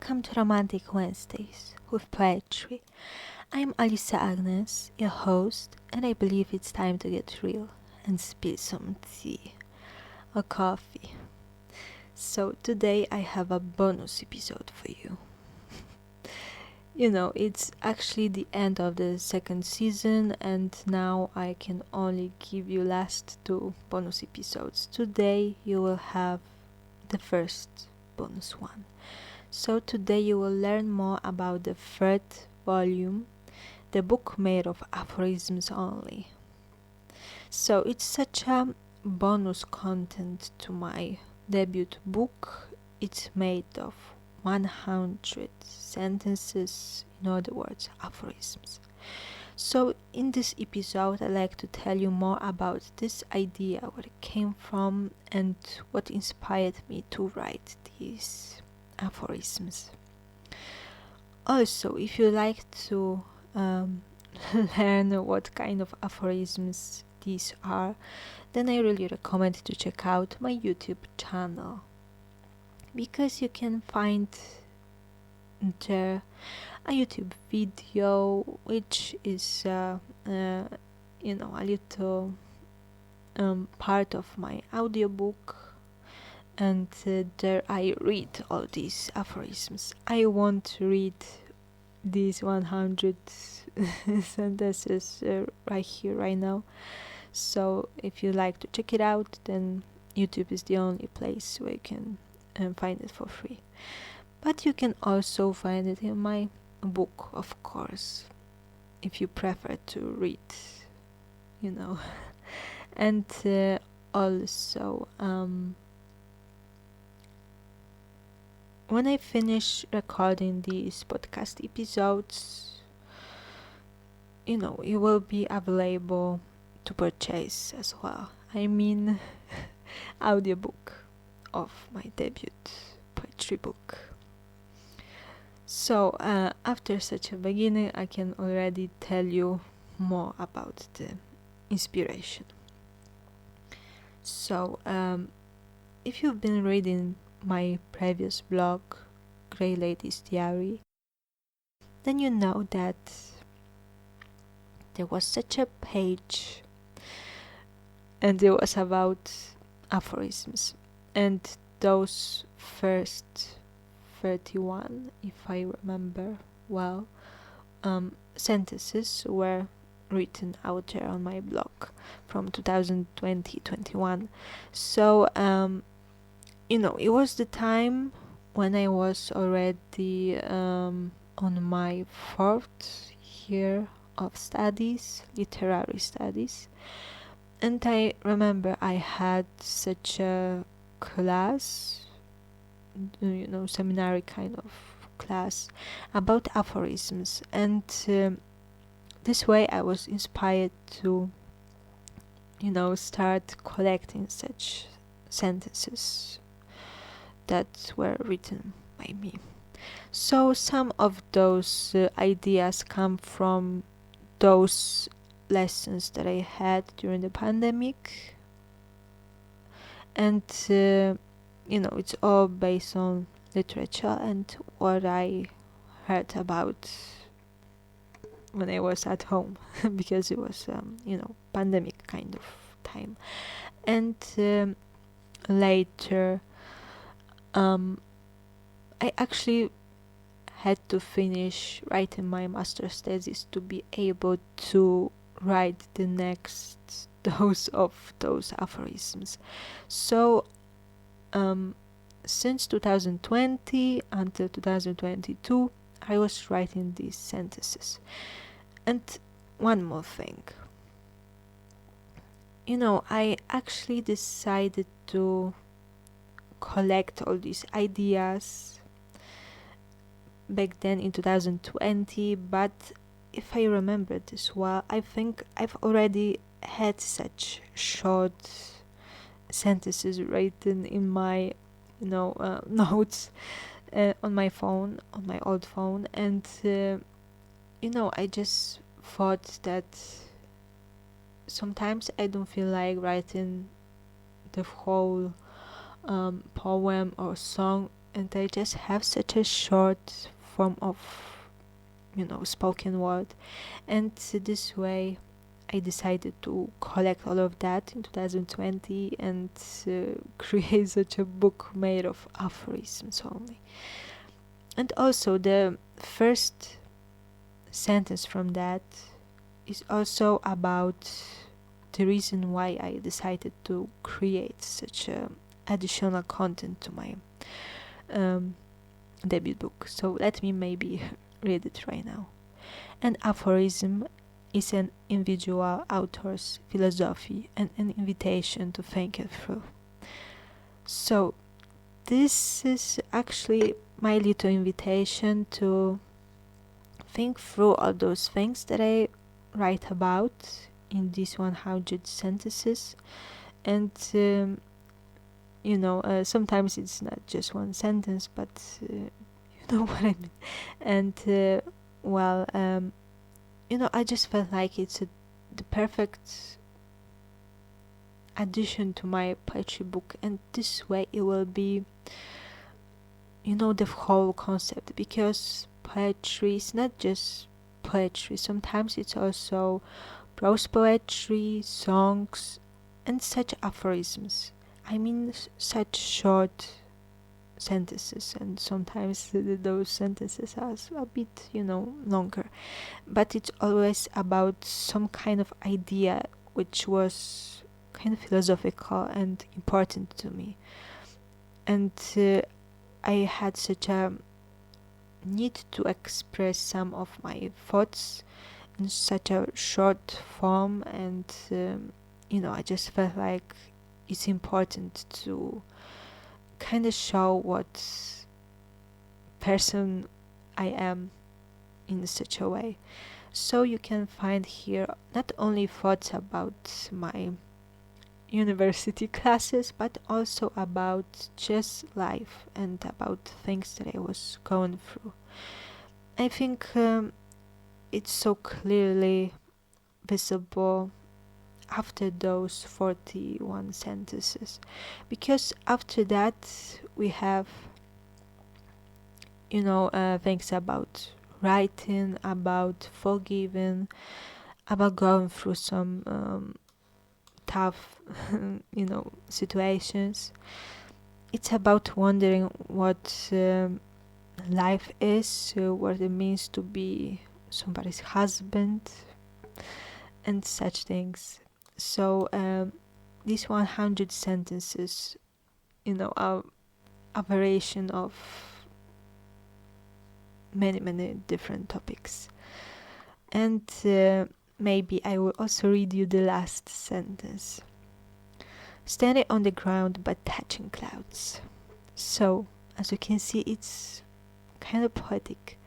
welcome to Romantic Wednesdays with Poetry. I'm Alisa Agnes, your host, and I believe it's time to get real and spill some tea or coffee. So today I have a bonus episode for you. It's actually the end of the second season, and now I can only give you last two bonus episodes. Today you will have the first bonus one. So today you will learn more about the third volume, the book made of aphorisms only. So it's such a bonus content to my debut book. It's made of 100 sentences, in other words, aphorisms. So in this episode I'd like to tell you more about this idea, where it came from, and what inspired me to write these aphorisms. Also, if you like to learn what kind of aphorisms these are, then I really recommend to check out my YouTube channel, because you can find there a YouTube video which is a little part of my audiobook, and there I read all these aphorisms. I won't read these 100 sentences right here, right now. So if you like to check it out, then YouTube is the only place where you can find it for free. But you can also find it in my book, of course, if you prefer to read, and also when I finish recording these podcast episodes, it will be available to purchase as well. I mean, audiobook of my debut poetry book. So after such a beginning, I can already tell you more about the inspiration. So if you've been reading my previous blog, Grey Lady's Diary, then you know that there was such a page, and it was about aphorisms, and those first 31, if I remember well, sentences were written out there on my blog from 2020-21. So it was the time when I was already on my fourth year of studies, literary studies, and I remember I had such a class, seminary kind of class about aphorisms, and this way I was inspired to start collecting such sentences that were written by me. So some of those ideas come from those lessons that I had during the pandemic, and it's all based on literature and what I heard about when I was at home, because it was pandemic kind of time. And later I actually had to finish writing my master's thesis to be able to write the next dose of those aphorisms. So since 2020 until 2022, I was writing these sentences. And one more thing, I actually decided to collect all these ideas back then in 2020, but if I remember this well, I think I've already had such short sentences written in my notes on my phone, on my old phone, and I just thought that sometimes I don't feel like writing the whole poem or song and I just have such a short form of, spoken word. And this way I decided to collect all of that in 2020 and create such a book made of aphorisms only. And also the first sentence from that is also about the reason why I decided to create such additional content to my debut book. So let me maybe read it right now. An aphorism is an individual author's philosophy and an invitation to think it through. So this is actually my little invitation to think through all those things that I write about in these 100 sentences. And sometimes it's not just one sentence, but you know what I mean. And I just felt like it's the perfect addition to my poetry book, and this way it will be, the whole concept, because poetry is not just poetry. Sometimes it's also prose poetry, songs, and such aphorisms. I mean, such short sentences, and sometimes those sentences are a bit, longer. But it's always about some kind of idea which was kind of philosophical and important to me. And I had such a need to express some of my thoughts in such a short form, and I just felt like it's important to kind of show what person I am in such a way. So you can find here not only thoughts about my university classes, but also about just life and about things that I was going through. I think it's so clearly visible after those 41 sentences, because after that we have things about writing, about forgiving, about going through some tough situations. It's about wondering what life is, what it means to be somebody's husband, and such things. So these 100 sentences, are a variation of many different topics. And maybe I will also read you the last sentence. Standing on the ground but touching clouds. So, as you can see, it's kind of poetic.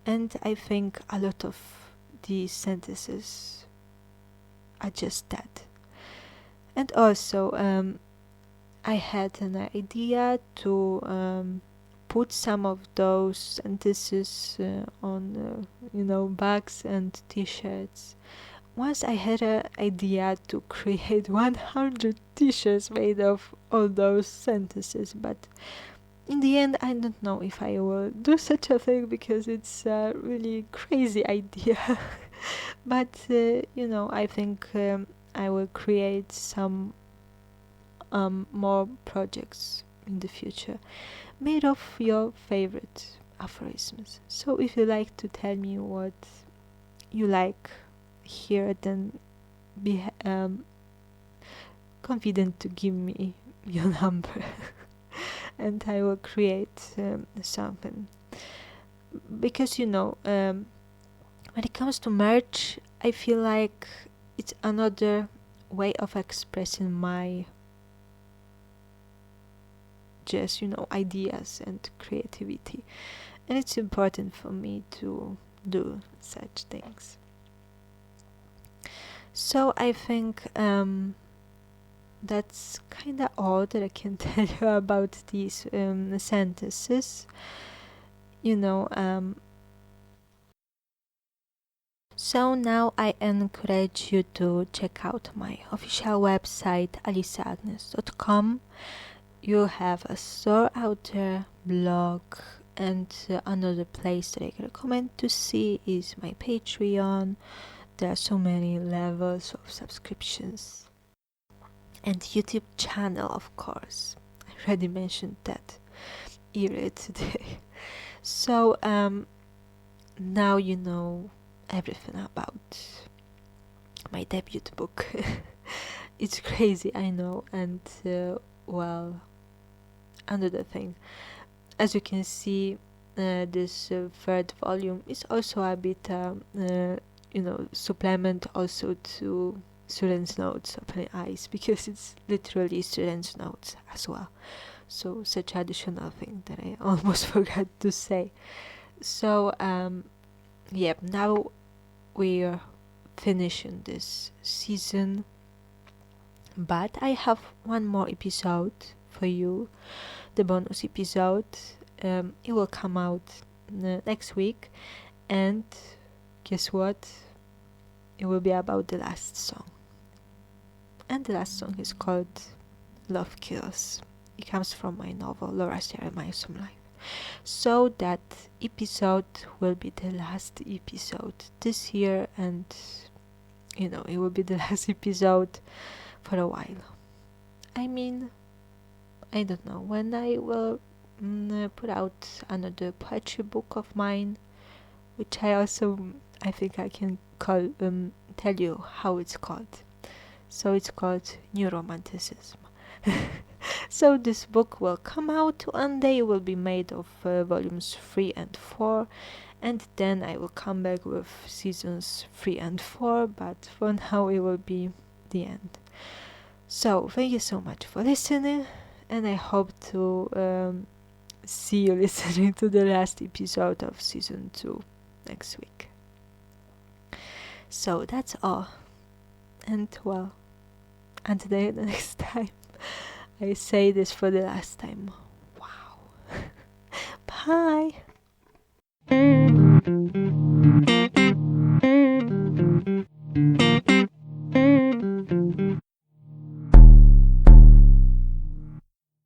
And I think a lot of these sentences are just that. And also, I had an idea to put some of those sentences on, bags and t-shirts. Once I had an idea to create 100 t-shirts made of all those sentences, but in the end I don't know if I will do such a thing, because it's a really crazy idea. But I think I will create some more projects in the future made of your favorite aphorisms. So if you like to tell me what you like here, then be confident to give me your number and I will create something. Because when it comes to merch, I feel like it's another way of expressing my just ideas and creativity, and it's important for me to do such things. So I think that's kind of all that I can tell you about these sentences. So now I encourage you to check out my official website aliceagnes.com. You have a store out there blog. And another place that I can recommend to see is my Patreon. There are so many levels of subscriptions. And YouTube channel, of course. I already mentioned that earlier today. So now you know everything about my debut book. It's crazy, I know. And well, another thing, as you can see, this third volume is also a bit supplement also to students' notes of my eyes, because it's literally students' notes as well. So such additional thing that I almost forgot to say. So now we're finishing this season, but I have one more episode for you, the bonus episode. It will come out next week, and guess what? It will be about the last song. And the last song is called Love Kills. It comes from my novel Laura's Jeremiah's Life. So that episode will be the last episode this year, and it will be the last episode for a while. I mean, I don't know when I will put out another poetry book of mine, which I think I can tell you how it's called. So it's called New Romanticism. So this book will come out one day. It will be made of volumes 3 and 4, and then I will come back with seasons 3 and 4, but for now it will be the end. So thank you so much for listening, and I hope to see you listening to the last episode of season 2 next week. So that's all, and well, until the next time. I say this for the last time. Wow. Bye.